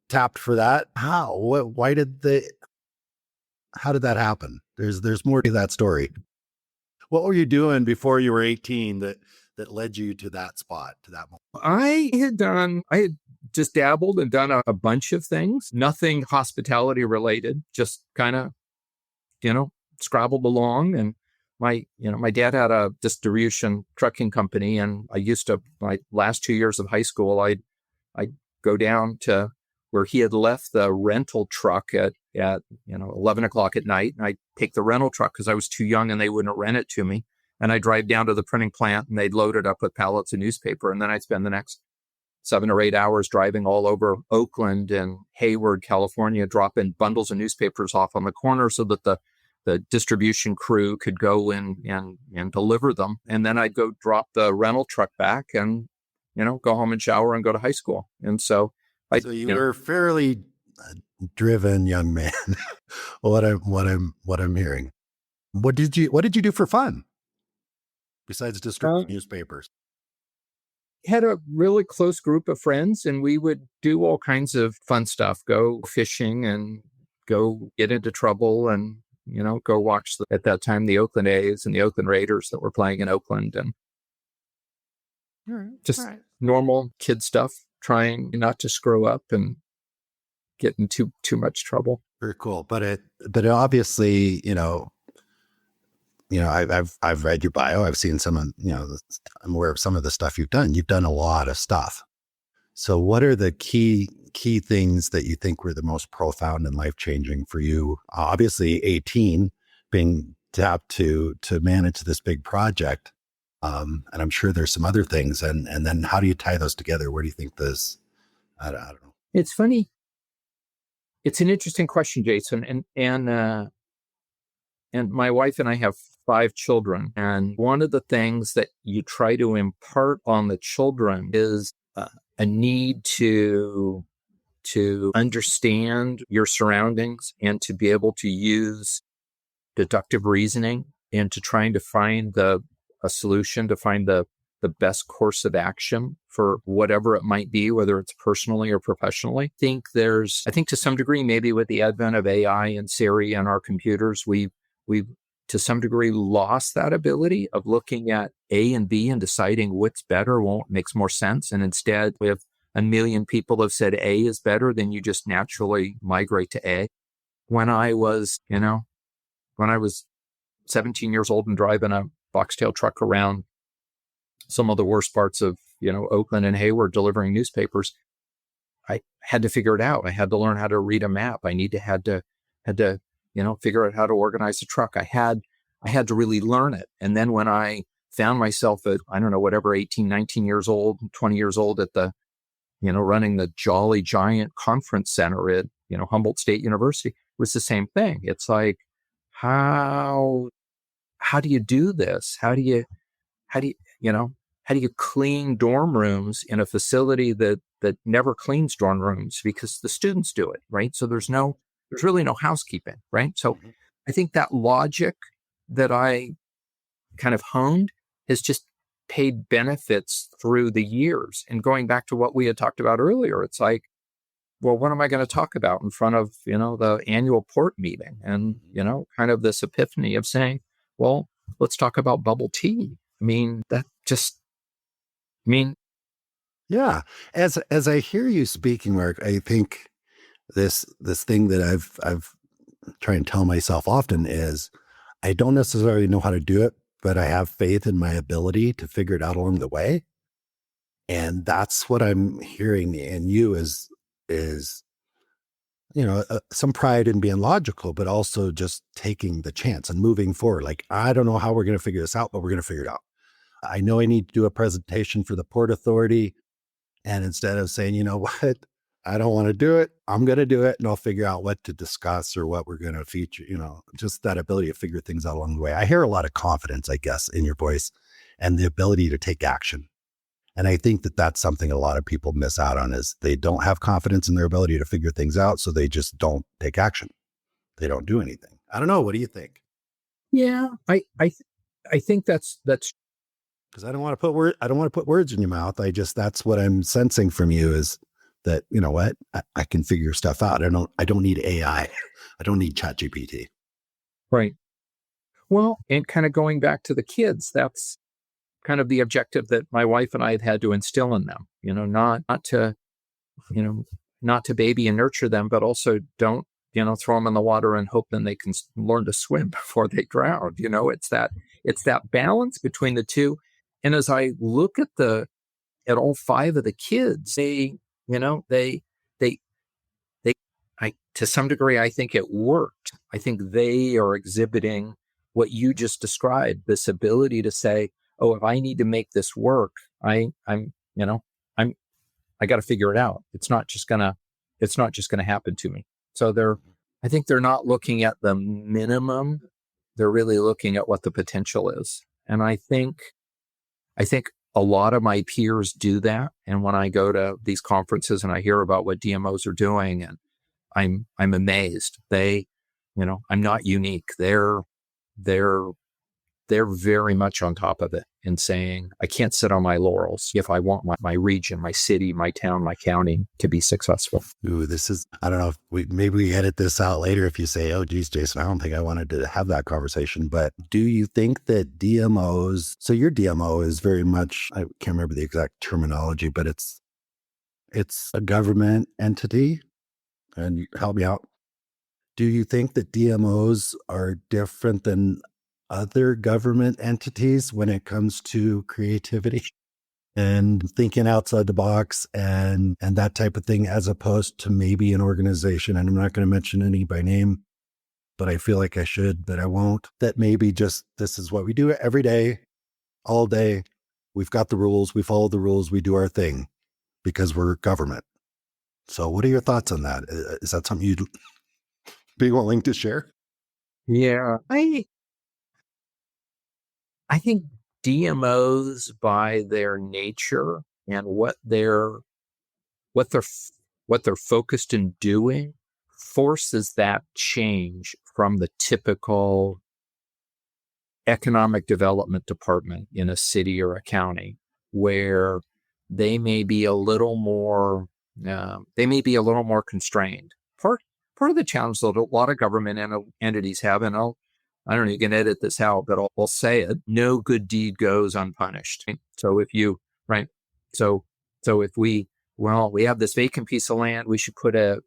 tapped for that? How? How did that happen? There's more to that story. What were you doing before you were 18 that led you to that spot, to that moment? I had just dabbled and done a bunch of things, nothing hospitality related, just kind of, scrabbled along. And my dad had a distribution trucking company, and I used to, my last 2 years of high school, I'd go down to where he had left the rental truck at 11 o'clock at night. And I'd take the rental truck because I was too young and they wouldn't rent it to me. And I'd drive down to the printing plant, and they'd load it up with pallets of newspaper. And then I'd spend the next 7 or 8 hours driving all over Oakland and Hayward, California, dropping bundles of newspapers off on the corner so that the distribution crew could go in and deliver them. And then I'd go drop the rental truck back and, go home and shower and go to high school. And so you were a fairly driven young man. what I'm hearing. What did you do for fun besides distributing newspapers? Had a really close group of friends, and we would do all kinds of fun stuff, go fishing and go get into trouble and, go watch at that time, the Oakland A's and the Oakland Raiders that were playing in Oakland, and normal kid stuff. trying not to screw up and get into too much trouble. Very cool. But it obviously, I've read your bio. I've seen some of, I'm aware of some of the stuff you've done. You've done a lot of stuff. So what are the key things that you think were the most profound and life-changing for you? Obviously 18 being tapped to manage this big project. And I'm sure there's some other things. And then how do you tie those together? Where do you think this, I don't know. It's funny. It's an interesting question, Jason. And my wife and I have 5 children. And one of the things that you try to impart on the children is a need to understand your surroundings and to be able to use deductive reasoning and to trying to find a solution, to find the best course of action for whatever it might be, whether it's personally or professionally. I think to some degree, maybe with the advent of AI and Siri and our computers, we've to some degree lost that ability of looking at A and B and deciding what's better, makes more sense. And instead, if a million people have said A is better, then you just naturally migrate to A. When I was 17 years old and driving a boxtail truck around some of the worst parts of, Oakland and Hayward delivering newspapers, I had to figure it out. I had to learn how to read a map. I had to figure out how to organize a truck. I had to really learn it. And then when I found myself at, 18, 19 years old, 20 years old at the, running the Jolly Giant Conference Center at, Humboldt State University, it was the same thing. It's like, how do you do this? How do you clean dorm rooms in a facility that never cleans dorm rooms because the students do it, right? So there's really no housekeeping, right? So I think that logic that I kind of honed has just paid benefits through the years. And going back to what we had talked about earlier, it's like, well, what am I going to talk about in front of, the annual port meeting? And, kind of this epiphany of saying, well, let's talk about bubble tea. Yeah. As I hear you speaking, Mark, I think this thing that I've tried and tell myself often is I don't necessarily know how to do it, but I have faith in my ability to figure it out along the way. And that's what I'm hearing in you is some pride in being logical, but also just taking the chance and moving forward. Like, I don't know how we're going to figure this out, but we're going to figure it out. I know I need to do a presentation for the Port Authority. And instead of saying, you know what, I don't want to do it, I'm going to do it. And I'll figure out what to discuss or what we're going to feature, just that ability to figure things out along the way. I hear a lot of confidence, I guess, in your voice and the ability to take action. And I think that that's something a lot of people miss out on is they don't have confidence in their ability to figure things out. So they just don't take action. They don't do anything. I don't know. What do you think? Yeah, I think that's because I don't want to put words in your mouth. That's what I'm sensing from you is that, you know what, I can figure stuff out. I don't need AI. I don't need ChatGPT. Right. Well, and kind of going back to the kids, that's kind of the objective that my wife and I had to instill in them, not to baby and nurture them, but also don't, throw them in the water and hope then they can learn to swim before they drown. It's that balance between the two. And as I look at all 5 of the kids, to some degree, I think it worked. I think they are exhibiting what you just described, this ability to say, oh, if I need to make this work, I got to figure it out. It's not just gonna happen to me. So I think they're not looking at the minimum. They're really looking at what the potential is. And I think a lot of my peers do that. And when I go to these conferences and I hear about what DMOs are doing, and I'm amazed. I'm not unique. They're very much on top of it and saying, I can't sit on my laurels if I want my region, my city, my town, my county to be successful. Ooh, I don't know if maybe we edit this out later if you say, oh, geez, Jason, I don't think I wanted to have that conversation. But do you think that DMOs, so your DMO is very much, I can't remember the exact terminology, but it's It's a government entity. And help me out. Do you think that DMOs are different than other government entities when it comes to creativity and thinking outside the box and that type of thing, as opposed to maybe an organization? And I'm not going to mention any by name, but I feel like I should, but I won't. That maybe just this is what we do every day, all day. We've got the rules. We follow the rules. We do our thing because we're government. So what are your thoughts on that? Is that something you'd be willing to share? Yeah, I think DMOs by their nature and what they're what they're focused in doing forces that change from the typical economic development department in a city or a county, where they may be a little more constrained. Part of the challenge that a lot of government entities have, and I don't know, you can edit this out, but I'll say it: no good deed goes unpunished. So if you right, so if we have this vacant piece of land, we should put a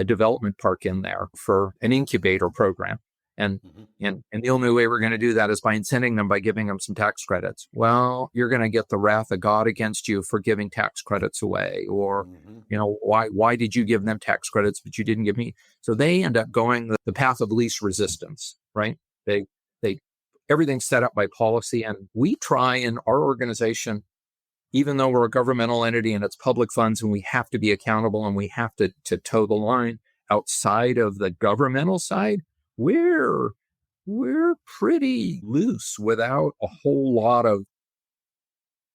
development park in there for an incubator program. And the only way we're going to do that is by incenting them by giving them some tax credits. Well, you're going to get the wrath of God against you for giving tax credits away, or why did you give them tax credits but you didn't give me? So they end up going the path of least resistance, right? They everything's set up by policy, and we try in our organization, even though we're a governmental entity and it's public funds and we have to be accountable and we have to toe the line outside of the governmental side, we're pretty loose without a whole lot of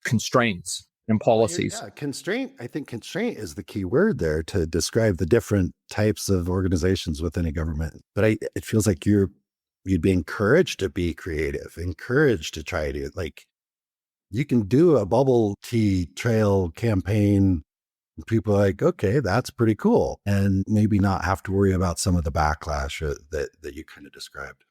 constraints and policies. Yeah, constraint. I think constraint is the key word there to describe the different types of organizations within a government. But it feels like you'd be encouraged to be creative, encouraged to try to, like, you can do a bubble tea trail campaign. People are like, okay, that's pretty cool. And maybe not have to worry about some of the backlash that you kind of described.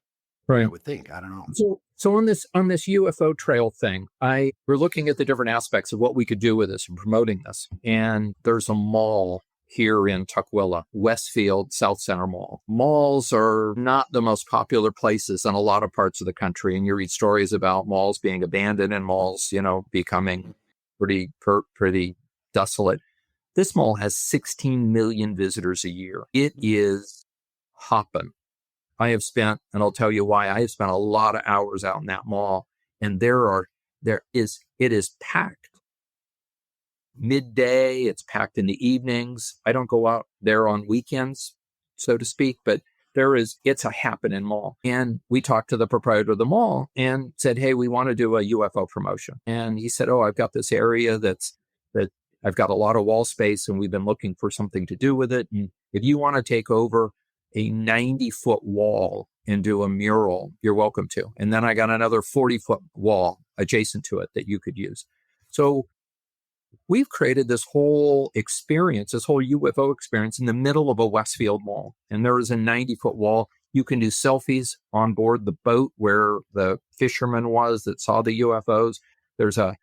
Right. I would think. I don't know. So on this UFO trail thing, we're looking at the different aspects of what we could do with this and promoting this. And there's a mall here in Tukwila, Westfield South Center Mall. Malls are not the most popular places in a lot of parts of the country. And you read stories about malls being abandoned and malls, becoming pretty desolate. This mall has 16 million visitors a year. It is hopping. and I'll tell you why, I have spent a lot of hours out in that mall, and it is packed. Midday, it's packed in the evenings. I don't go out there on weekends, so to speak, but it's a happening mall. And we talked to the proprietor of the mall and said, hey, we want to do a UFO promotion. And he said, oh, I've got this area that I've got a lot of wall space and we've been looking for something to do with it. And if you want to take over a 90-foot wall and do a mural, you're welcome to. And then I got another 40-foot wall adjacent to it that you could use. So we've created this whole experience, this whole UFO experience in the middle of a Westfield mall. And there is a 90-foot wall. You can do selfies on board the boat where the fisherman was that saw the UFOs. There's a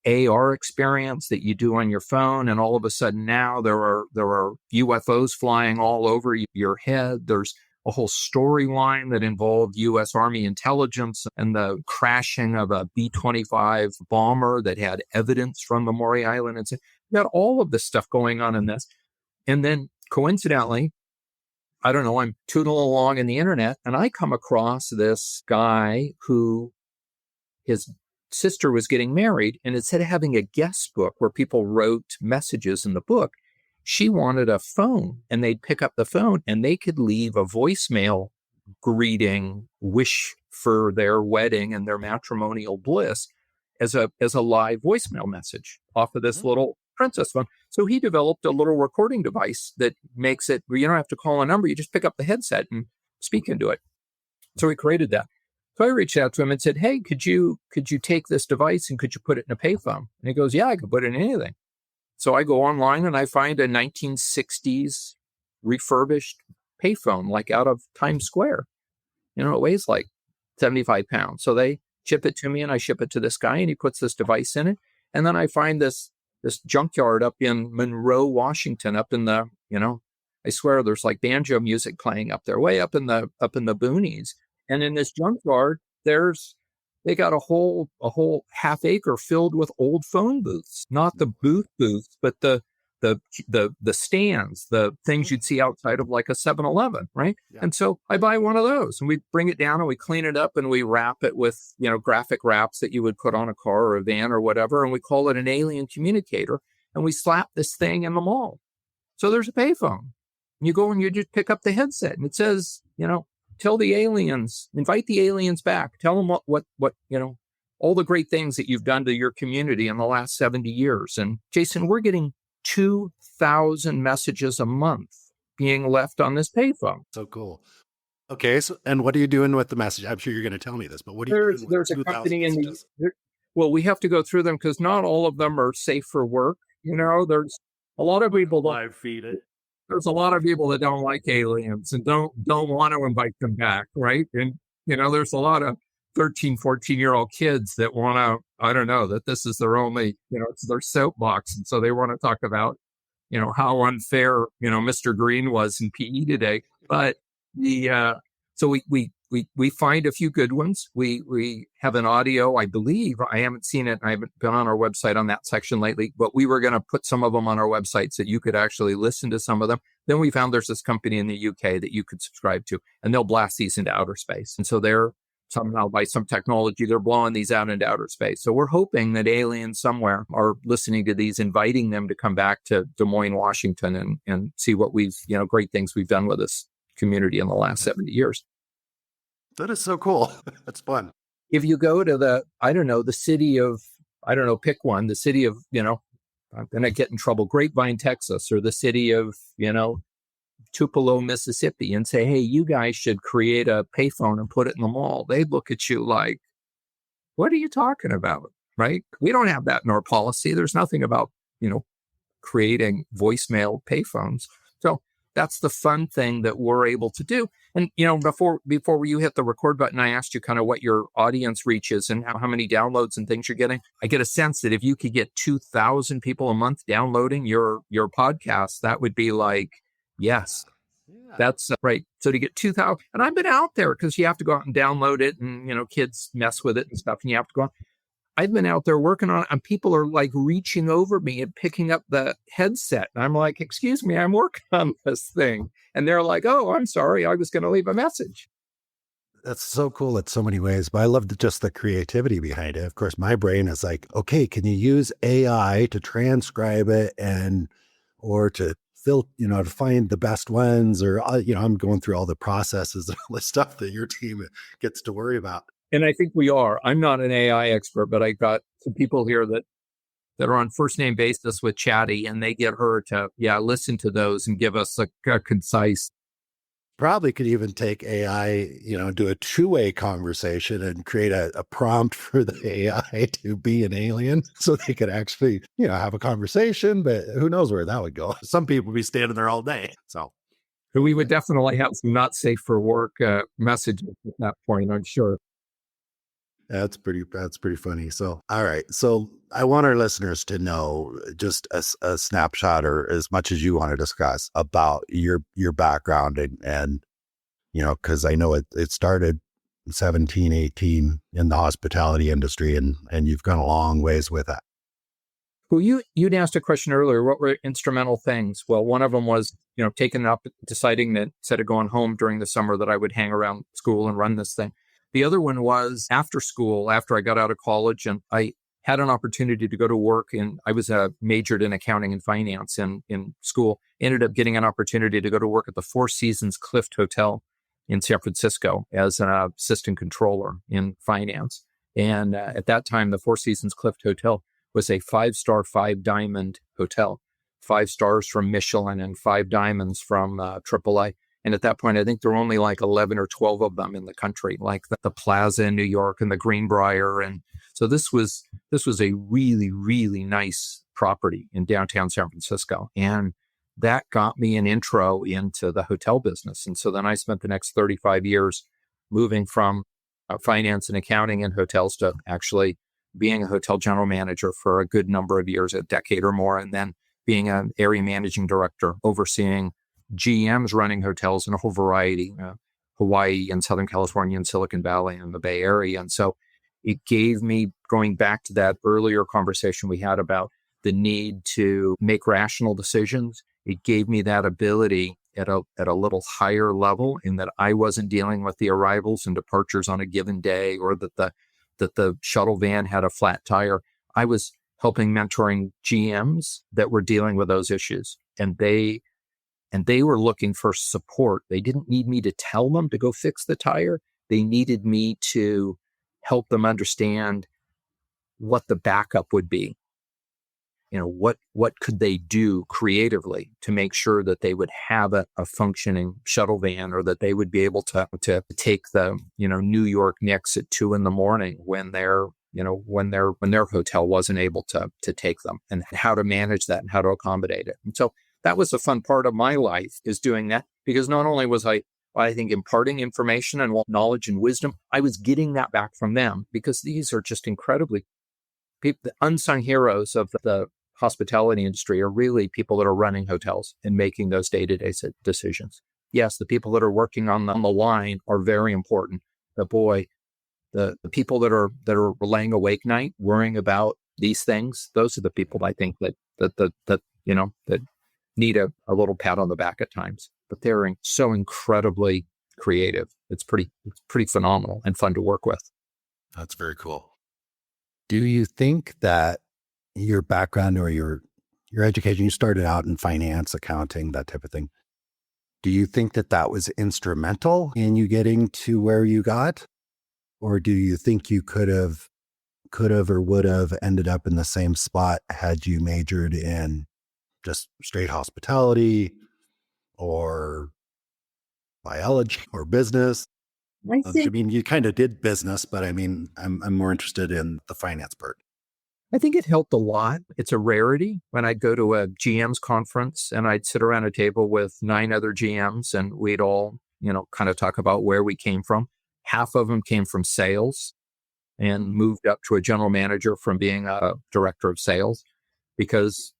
AR experience that you do on your phone, and all of a sudden now there are UFOs flying all over your head. There's a whole storyline that involved U.S. Army intelligence and the crashing of a B-25 bomber that had evidence from the Maury Island. And so you got all of this stuff going on in this. And then coincidentally, I don't know, I'm tootling along in the internet and I come across this guy who his sister was getting married, and instead of having a guest book where people wrote messages in the book, she wanted a phone, and they'd pick up the phone and they could leave a voicemail greeting, wish for their wedding and their matrimonial bliss as a live voicemail message off of this little princess phone. So he developed a little recording device that makes it where you don't have to call a number, you just pick up the headset and speak into it. So he created that. So I reached out to him and said, hey, could you take this device and could you put it in a payphone? And he goes, yeah, I could put it in anything. So I go online and I find a 1960s refurbished payphone, like out of Times Square. It weighs like 75 pounds. So they ship it to me and I ship it to this guy and he puts this device in it. And then I find this this junkyard up in Monroe, Washington, up in the, I swear there's like banjo music playing up there, way up in the boonies. And in this junkyard, they got a whole half acre filled with old phone booths, not the booths, but the stands, the things you'd see outside of like a 7-Eleven, right? Yeah. And so I buy one of those and we bring it down and we clean it up and we wrap it with, graphic wraps that you would put on a car or a van or whatever. And we call it an alien communicator and we slap this thing in the mall. So there's a payphone. You go and you just pick up the headset and it says, tell the aliens, invite the aliens back. Tell them what all the great things that you've done to your community in the last 70 years. And Jason, we're getting 2,000 messages a month being left on this payphone. So cool. Okay. So, and what are you doing with the message? I'm sure you're going to tell me this, but what are you doing with there's a company well, we have to go through them because not all of them are safe for work. There's a lot of people live feed it. There's a lot of people that don't like aliens and don't want to invite them back, right? And, there's a lot of 13, 14-year-old kids that want to, I don't know, that this is their only, it's their soapbox. And so they want to talk about, how unfair, Mr. Green was in PE today. But so we find a few good ones. We have an audio, I believe. I haven't seen it. I haven't been on our website on that section lately, but we were going to put some of them on our website so you could actually listen to some of them. Then we found there's this company in the UK that you could subscribe to, and they'll blast these into outer space. And so they're somehow by some technology, they're blowing these out into outer space. So we're hoping that aliens somewhere are listening to these, inviting them to come back to Des Moines, Washington, and see what great things we've done with this community in the last 70 years. That is so cool. That's fun. If you go to the city of, pick one, the city of, I'm going to get in trouble, Grapevine, Texas, or the city of, Tupelo, Mississippi, and say, hey, you guys should create a payphone and put it in the mall. They'd look at you like, what are you talking about? Right? We don't have that in our policy. There's nothing about, creating voicemail payphones. So that's the fun thing that we're able to do. And, before you hit the record button, I asked you kind of what your audience reach is and how many downloads and things you're getting. I get a sense that if you could get 2,000 people a month downloading your podcast, that would be like, yes, that's right. So to get 2,000, and I've been out there because you have to go out and download it and, kids mess with it and stuff and you have to go on. I've been out there working on it and people are like reaching over me and picking up the headset. And I'm like, excuse me, I'm working on this thing. And they're like, oh, I'm sorry. I was going to leave a message. That's so cool in so many ways, but I love just the creativity behind it. Of course, my brain is like, okay, can you use AI to transcribe it or to to find the best ones, or, I'm going through all the processes and all the stuff that your team gets to worry about. And I think we are. I'm not an AI expert, but I got some people here that are on first name basis with Chatty, and they get her to, listen to those and give us a concise. Probably could even take AI, do a two-way conversation and create a prompt for the AI to be an alien so they could actually, have a conversation, but who knows where that would go. Some people would be standing there all day. So we would definitely have some not safe for work messages at that point, I'm sure. That's pretty funny. So, all right. So I want our listeners to know just a snapshot or as much as you want to discuss about your background and cause I know it started 17, 18 in the hospitality industry and you've gone a long ways with that. Well, you'd asked a question earlier, what were instrumental things? Well, one of them was, taking up, deciding that instead of going home during the summer that I would hang around school and run this thing. The other one was after school, after I got out of college, and I had an opportunity to go to work, and I was majored in accounting and finance in school. Ended up getting an opportunity to go to work at the Four Seasons Clift Hotel in San Francisco as an assistant controller in finance. And at that time, the Four Seasons Clift Hotel was a 5-star, 5-diamond hotel, 5 stars from Michelin and 5 diamonds from AAA. And at that point, I think there were only like 11 or 12 of them in the country, like the Plaza in New York and the Greenbrier. And so this was a really, really nice property in downtown San Francisco. And that got me an intro into the hotel business. And so then I spent the next 35 years moving from finance and accounting and hotels to actually being a hotel general manager for a good number of years, a decade or more, and then being an area managing director, overseeing GMs running hotels in a whole variety, Hawaii and Southern California and Silicon Valley and the Bay Area. And so it gave me, going back to that earlier conversation we had about the need to make rational decisions, it gave me that ability at a little higher level, in that I wasn't dealing with the arrivals and departures on a given day, or that the shuttle van had a flat tire. I was helping mentoring GMs that were dealing with those issues. And they were looking for support. They didn't need me to tell them to go fix the tire. They needed me to help them understand what the backup would be. What could they do creatively to make sure that they would have a functioning shuttle van, or that they would be able to take the, New York Knicks at 2 a.m. when their hotel wasn't able to take them, and how to manage that and how to accommodate it. And so that was a fun part of my life, is doing that, because not only was I think imparting information and knowledge and wisdom, I was getting that back from them, because these are just incredibly the unsung heroes of the hospitality industry are really people that are running hotels and making those day-to-day decisions. Yes, the people that are working on the line are very important. But boy, the people that are laying awake night worrying about these things, those are the people I think that need a little pat on the back at times. But they're so incredibly creative. It's pretty phenomenal and fun to work with. That's very cool. Do you think that your background or your education, you started out in finance, accounting, that type of thing. Do you think that was instrumental in you getting to where you got? Or do you think you could have or would have ended up in the same spot had you majored in just straight hospitality or biology or business? I mean, you kind of did business, but I mean, I'm more interested in the finance part. I think it helped a lot. It's a rarity when I'd go to a GM's conference and I'd sit around a table with 9 other GMs, and we'd all, kind of talk about where we came from. Half of them came from sales and moved up to a general manager from being a director of sales, because,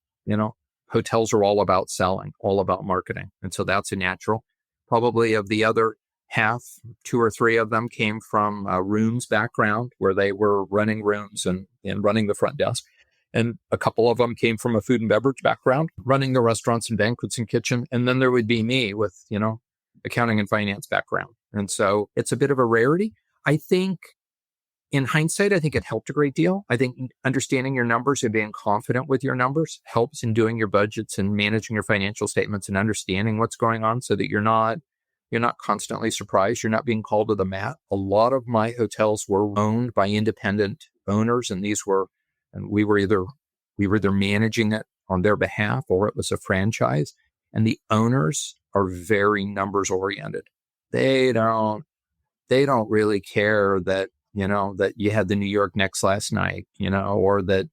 hotels are all about selling, all about marketing. And so that's a natural. Probably of the other half, 2 or 3 of them came from a rooms background, where they were running rooms and running the front desk. And a couple of them came from a food and beverage background, running the restaurants and banquets and kitchen. And then there would be me with, accounting and finance background. And so it's a bit of a rarity. I think in hindsight, I think it helped a great deal. I think understanding your numbers and being confident with your numbers helps in doing your budgets and managing your financial statements and understanding what's going on, so that you're not constantly surprised. You're not being called to the mat. A lot of my hotels were owned by independent owners, and we were either managing it on their behalf, or it was a franchise. And the owners are very numbers oriented. They don't really care that, that you had the New York Knicks last night, or that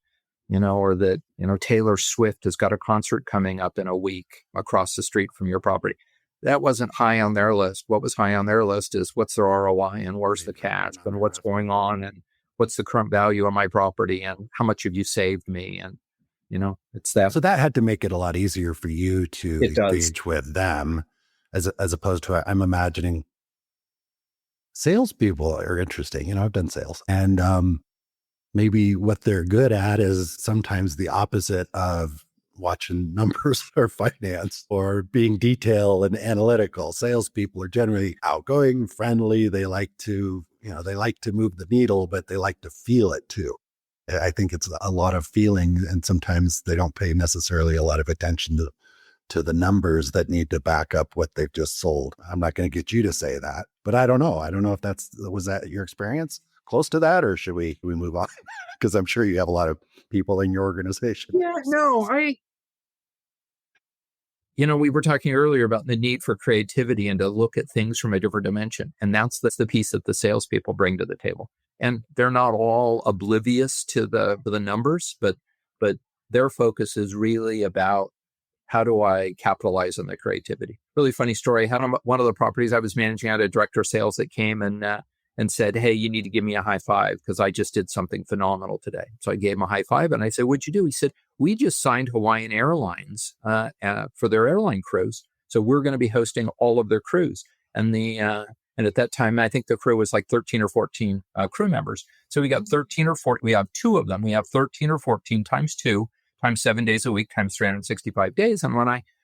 Taylor Swift has got a concert coming up in a week across the street from your property. That wasn't high on their list. What was high on their list is what's their ROI and where's the cash and what's going on and what's the current value of my property and how much have you saved me? And, it's that. So that had to make it a lot easier for you to engage with them as opposed to, I'm imagining salespeople are interesting. I've done sales, and maybe what they're good at is sometimes the opposite of watching numbers or finance or being detailed and analytical. Salespeople are generally outgoing, friendly. They like to, move the needle, but they like to feel it too. I think it's a lot of feeling, and sometimes they don't pay necessarily a lot of attention to the numbers that need to back up what they've just sold. I'm not going to get you to say that, but I don't know. I don't know if was that your experience close to that, or should we move on? Because I'm sure you have a lot of people in your organization. Yeah, no, we were talking earlier about the need for creativity and to look at things from a different dimension. And that's the piece that the salespeople bring to the table. And they're not all oblivious to the numbers, but their focus is really about how do I capitalize on the creativity. Really funny story. I had one of the properties I was managing, I had a director of sales that came and and said, hey, you need to give me a high five because I just did something phenomenal today. So I gave him a high five and I said, what'd you do? He said, we just signed Hawaiian Airlines for their airline cruise. So we're going to be hosting all of their crews. And and at that time, I think the crew was like 13 or 14 crew members. So we got 13 or 14. We have two of them. We have 13 or 14 times 2 times 7 days a week times 365 days. And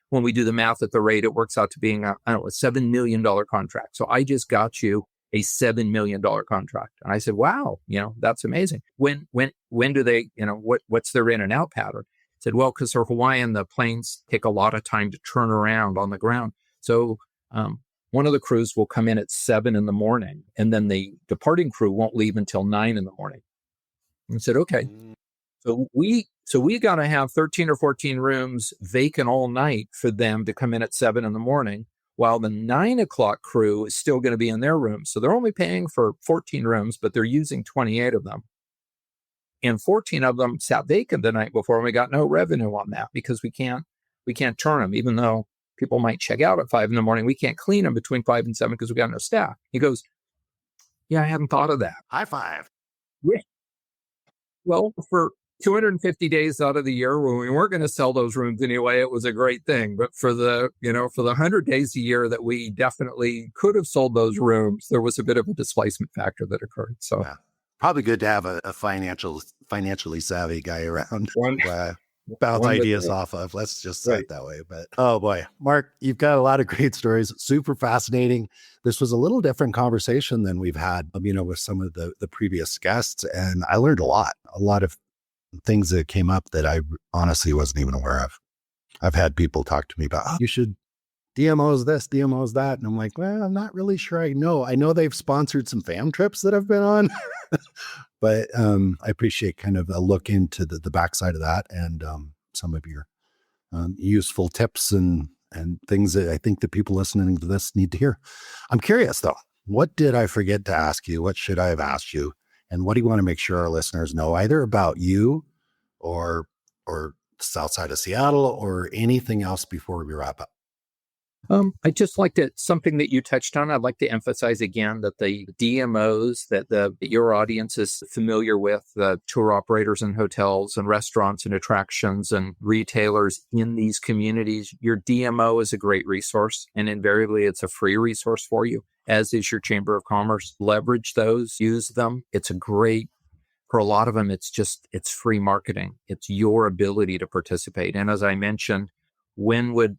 when we do the math at the rate, it works out to being a $7 million contract. So I just got you a $7 million contract. And I said, wow, that's amazing. When do they, what's their in and out pattern? I said, well, because they're Hawaiian, the planes take a lot of time to turn around on the ground. So one of the crews will come in at 7 a.m, and then the departing crew won't leave until 9 a.m. I said, okay. So we got to have 13 or 14 rooms vacant all night for them to come in at 7 a.m, while the 9 o'clock crew is still going to be in their rooms. So they're only paying for 14 rooms, but they're using 28 of them. And 14 of them sat vacant the night before, and we got no revenue on that because we can't turn them, even though people might check out at 5 a.m. We can't clean them between 5 and 7 because we got no staff. He goes, yeah, I hadn't thought of that. High five. Yeah. Well, for 250 days out of the year when we weren't going to sell those rooms anyway, it was a great thing. But for the 100 days a year that we definitely could have sold those rooms, there was a bit of a displacement factor that occurred. So probably good to have a financially savvy guy around. Bounce ideas off of. Let's just say it that way. But oh boy, Mark, you've got a lot of great stories. Super fascinating. This was a little different conversation than we've had, with some of the previous guests, and I learned a lot of things that came up that I honestly wasn't even aware of. I've had people talk to me about, you should DMOs this, DMOs that, and I'm like, well, I'm not really sure. I know they've sponsored some fam trips that I've been on. But I appreciate kind of a look into the backside of that and some of your useful tips and things that I think the people listening to this need to hear. I'm curious, though. What did I forget to ask you? What should I have asked you? And what do you want to make sure our listeners know, either about you or Southside of Seattle or anything else before we wrap up? I just like something that you touched on. I'd like to emphasize again that the DMOs that your audience is familiar with, the tour operators and hotels and restaurants and attractions and retailers in these communities, your DMO is a great resource, and invariably it's a free resource for you, as is your Chamber of Commerce. Leverage those, use them. It's for a lot of them, it's free marketing. It's your ability to participate. And as I mentioned, when would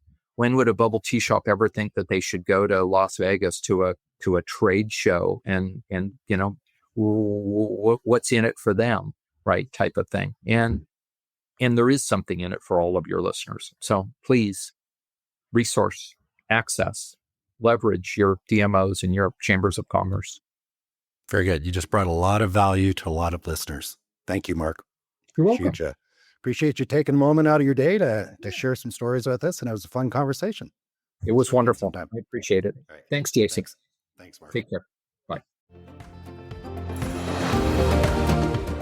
a bubble tea shop ever think that they should go to Las Vegas to a trade show and what's in it for them, right? Type of thing. And there is something in it for all of your listeners. So please resource, access, leverage your DMOs and your chambers of commerce. Very good. You just brought a lot of value to a lot of listeners. Thank you, Mark. You're welcome. Appreciate you taking a moment out of your day to share some stories with us. And it was a fun conversation. It was wonderful. I appreciate it. Right. Thanks, Jason. Thanks, Mark. Take care. Bye.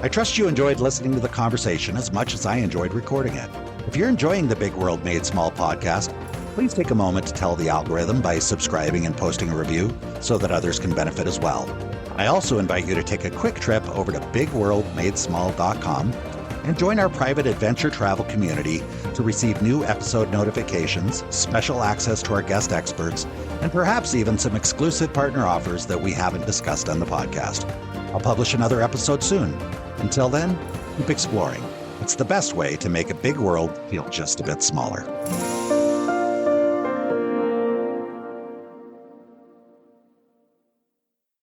I trust you enjoyed listening to the conversation as much as I enjoyed recording it. If you're enjoying the Big World Made Small podcast, please take a moment to tell the algorithm by subscribing and posting a review so that others can benefit as well. I also invite you to take a quick trip over to bigworldmadesmall.com and join our private adventure travel community to receive new episode notifications, special access to our guest experts, and perhaps even some exclusive partner offers that we haven't discussed on the podcast. I'll publish another episode soon. Until then, keep exploring. It's the best way to make a big world feel just a bit smaller.